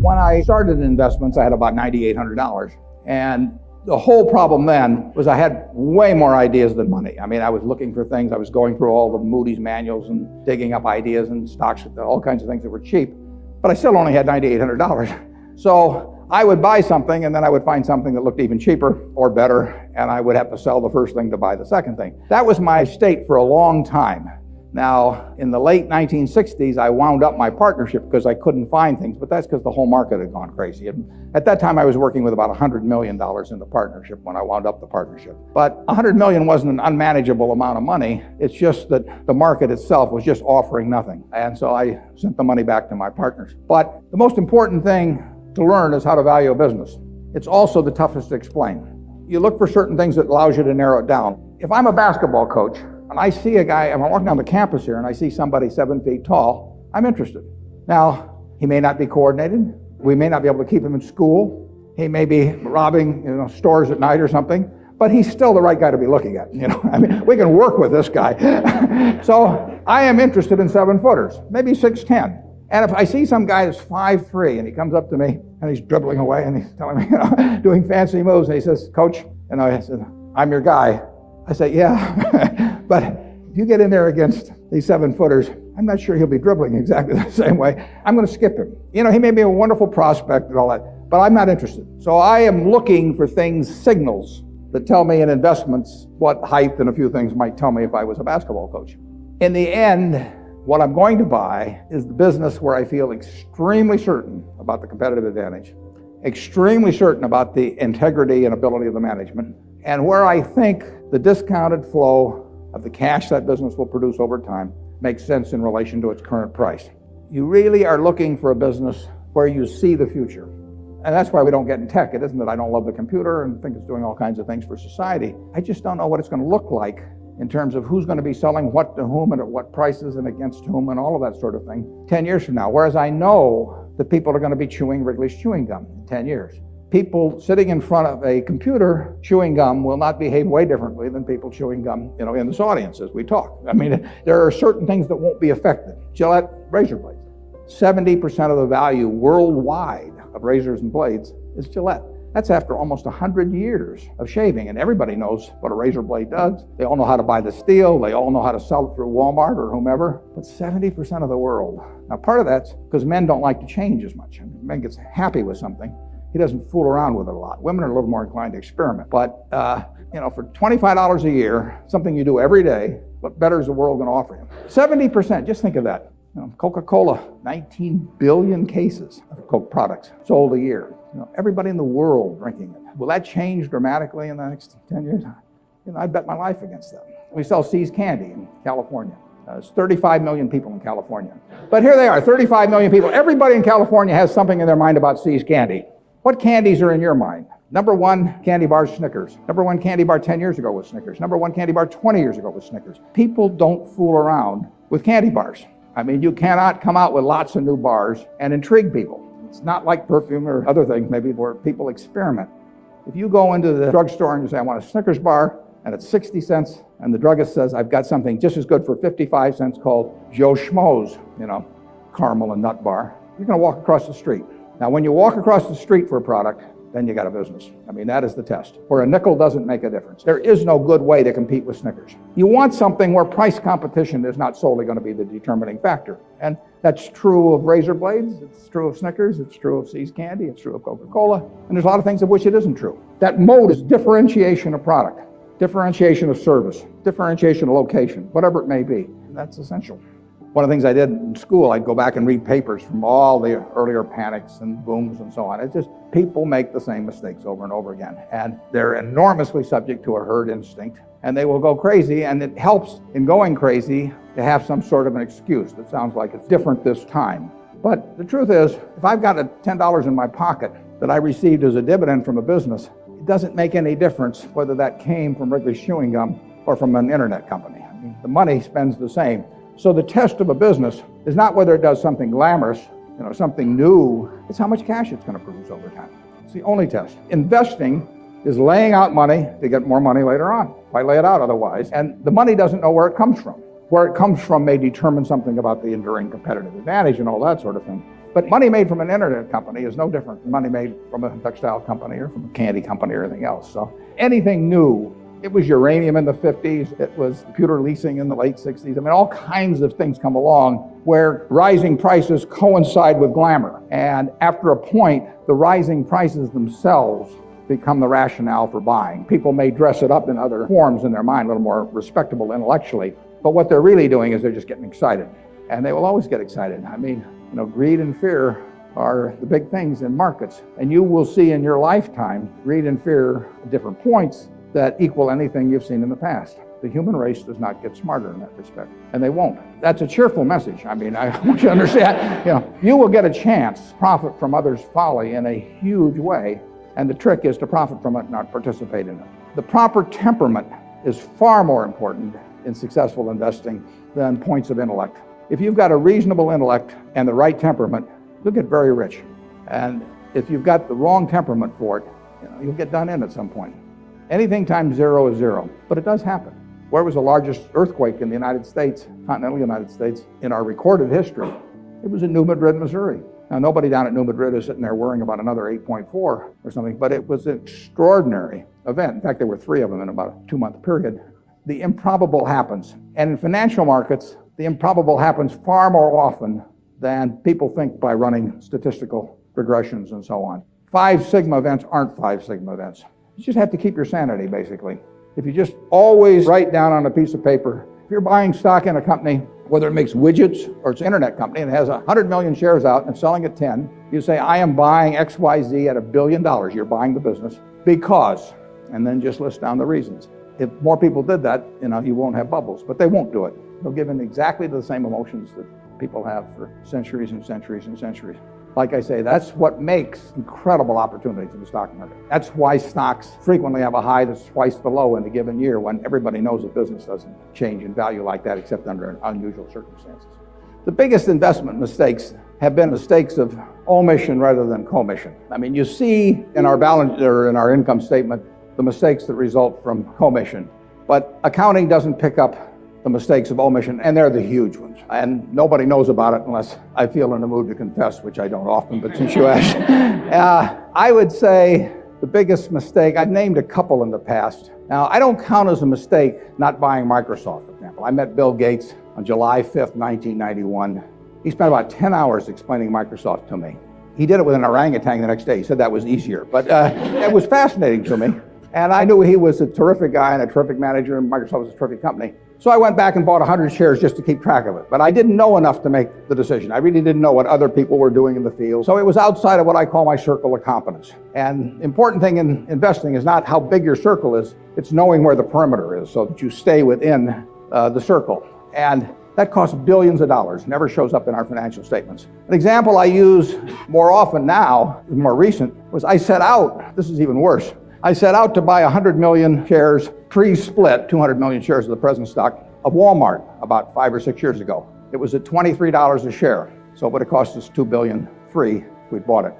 When I started in investments, I had about $9,800. And the whole problem then was I had way more ideas than money. I mean, I was looking for things. I was going through all the Moody's manuals and digging up ideas and stocks, all kinds of things that were cheap. But I still only had $9,800. So I would buy something, and then I would find something that looked even cheaper or better, and I would have to sell the first thing to buy the second thing. That was my state for a long time. Now, in the late 1960s, I wound up my partnership because I couldn't find things, but that's because the whole market had gone crazy. And at that time, I was working with about $100 million in the partnership when I wound up the partnership. But $100 million wasn't an unmanageable amount of money. It's just that the market itself was just offering nothing. And so I sent the money back to my partners. But the most important thing to learn is how to value a business. It's also the toughest to explain. You look for certain things that allows you to narrow it down. If I'm a basketball coach, and I see a guy, if I'm walking down the campus here and I see somebody 7 feet tall, I'm interested. Now, he may not be coordinated. We may not be able to keep him in school. He may be robbing, stores at night or something, but he's still the right guy to be looking at. I mean, we can work with this guy. So I am interested in 7-footers, maybe 6'10". And if I see some guy that's 5'3", and he comes up to me and he's dribbling away and he's telling me, doing fancy moves, and he says, "Coach," I said, "I'm your guy." I say, "Yeah." But if you get in there against these 7-footers, I'm not sure he'll be dribbling exactly the same way. I'm going to skip him. He may be a wonderful prospect and all that, but I'm not interested. So I am looking for signals that tell me in investments what height and a few things might tell me if I was a basketball coach. In the end, what I'm going to buy is the business where I feel extremely certain about the competitive advantage, extremely certain about the integrity and ability of the management, and where I think the discounted flow of the cash that business will produce over time makes sense in relation to its current price. You really are looking for a business where you see the future. And that's why we don't get in tech. It isn't that I don't love the computer and think it's doing all kinds of things for society. I just don't know what it's going to look like in terms of who's going to be selling what to whom and at what prices and against whom and all of that sort of thing 10 years from now. Whereas I know that people are going to be chewing Wrigley's chewing gum in 10 years. People sitting in front of a computer chewing gum will not behave way differently than people chewing gum, in this audience as we talk. I mean, there are certain things that won't be affected. Gillette razor blades. 70% of the value worldwide of razors and blades is Gillette. That's after almost 100 years of shaving, and everybody knows what a razor blade does. They all know how to buy the steel. They all know how to sell it through Walmart or whomever. But 70% of the world. Now, part of that's because men don't like to change as much. Men gets happy with something. He doesn't fool around with it a lot. Women are a little more inclined to experiment. But, for $25 a year, something you do every day, what better is the world going to offer you? 70%, just think of that. Coca-Cola, 19 billion cases of Coke products sold a year. Everybody in the world drinking it. Will that change dramatically in the next 10 years? I bet my life against that. We sell See's candy in California. There's 35 million people in California. But here they are, 35 million people. Everybody in California has something in their mind about See's candy. What candies are in your mind? Number one candy bar is Snickers. Number one candy bar 10 years ago was Snickers. Number one candy bar 20 years ago was Snickers. People don't fool around with candy bars. I mean, you cannot come out with lots of new bars and intrigue people. It's not like perfume or other things maybe where people experiment. If you go into the drugstore and you say, "I want a Snickers bar," and it's 60 cents, and the druggist says, "I've got something just as good for 55 cents called Joe Schmo's, caramel and nut bar," you're going to walk across the street. Now, when you walk across the street for a product, then you got a business. I mean, that is the test. Where a nickel doesn't make a difference. There is no good way to compete with Snickers. You want something where price competition is not solely going to be the determining factor. And that's true of razor blades, it's true of Snickers, it's true of See's candy, it's true of Coca-Cola, and there's a lot of things of which it isn't true. That mode is differentiation of product, differentiation of service, differentiation of location, whatever it may be. That's essential. One of the things I did in school, I'd go back and read papers from all the earlier panics and booms and so on. It's just people make the same mistakes over and over again. And they're enormously subject to a herd instinct. And they will go crazy, and it helps in going crazy to have some sort of an excuse that sounds like it's different this time. But the truth is, if I've got $10 in my pocket that I received as a dividend from a business, it doesn't make any difference whether that came from Wrigley's chewing gum or from an internet company. I mean, the money spends the same. So the test of a business is not whether it does something glamorous, something new. It's how much cash it's going to produce over time. It's the only test. Investing is laying out money to get more money later on. Why lay it out otherwise? And the money doesn't know where it comes from. Where it comes from may determine something about the enduring competitive advantage and all that sort of thing. But money made from an internet company is no different than money made from a textile company or from a candy company or anything else. So anything new, it was uranium in the 50s, it was computer leasing in the late 60s. I mean, all kinds of things come along where rising prices coincide with glamour. And after a point, the rising prices themselves become the rationale for buying. People may dress it up in other forms in their mind, a little more respectable intellectually, but what they're really doing is they're just getting excited. And they will always get excited. I mean, greed and fear are the big things in markets. And you will see in your lifetime, greed and fear at different points that equal anything you've seen in the past. The human race does not get smarter in that respect, and they won't. That's a cheerful message. I mean, I want you to understand, you will get a chance to profit from others' folly in a huge way, and the trick is to profit from it, not participate in it. The proper temperament is far more important in successful investing than points of intellect. If you've got a reasonable intellect and the right temperament, you'll get very rich. And if you've got the wrong temperament for it, you'll get done in at some point. Anything times zero is zero, but it does happen. Where was the largest earthquake in the United States, continental United States, in our recorded history? It was in New Madrid, Missouri. Now, nobody down at New Madrid is sitting there worrying about another 8.4 or something, but it was an extraordinary event. In fact, there were 3 of them in about a 2-month period. The improbable happens. And in financial markets, the improbable happens far more often than people think by running statistical regressions and so on. 5 sigma events aren't 5 sigma events. You just have to keep your sanity, basically. If you just always write down on a piece of paper, if you're buying stock in a company, whether it makes widgets or it's an internet company and it has 100 million shares out and selling at 10, you say, I am buying XYZ at $1 billion. You're buying the business because, and then just list down the reasons. If more people did that, you won't have bubbles, but they won't do it. They'll give in exactly the same emotions that people have for centuries and centuries and centuries. Like I say, that's what makes incredible opportunities in the stock market. That's why stocks frequently have a high that's twice the low in a given year when everybody knows a business doesn't change in value like that except under unusual circumstances. The biggest investment mistakes have been mistakes of omission rather than commission. I mean, you see in our balance or in our income statement the mistakes that result from commission, but accounting doesn't pick up the mistakes of omission, and they're the huge ones. And nobody knows about it unless I feel in the mood to confess, which I don't often, but since you asked. I would say the biggest mistake, I've named a couple in the past. Now, I don't count as a mistake not buying Microsoft, for example. I met Bill Gates on July 5th, 1991. He spent about 10 hours explaining Microsoft to me. He did it with an orangutan the next day. He said that was easier, but it was fascinating to me. And I knew he was a terrific guy and a terrific manager, and Microsoft was a terrific company. So I went back and bought 100 shares just to keep track of it. But I didn't know enough to make the decision. I really didn't know what other people were doing in the field. So it was outside of what I call my circle of competence. And the important thing in investing is not how big your circle is, it's knowing where the perimeter is so that you stay within the circle. And that costs billions of dollars, never shows up in our financial statements. An example I use more often now, more recent, was I set out, this is even worse, I set out to buy 100 million shares pre-split, 200 million shares of the present stock, of Walmart about 5 or 6 years ago. It was at $23 a share, so it would have cost us $2.3 billion if we'd bought it.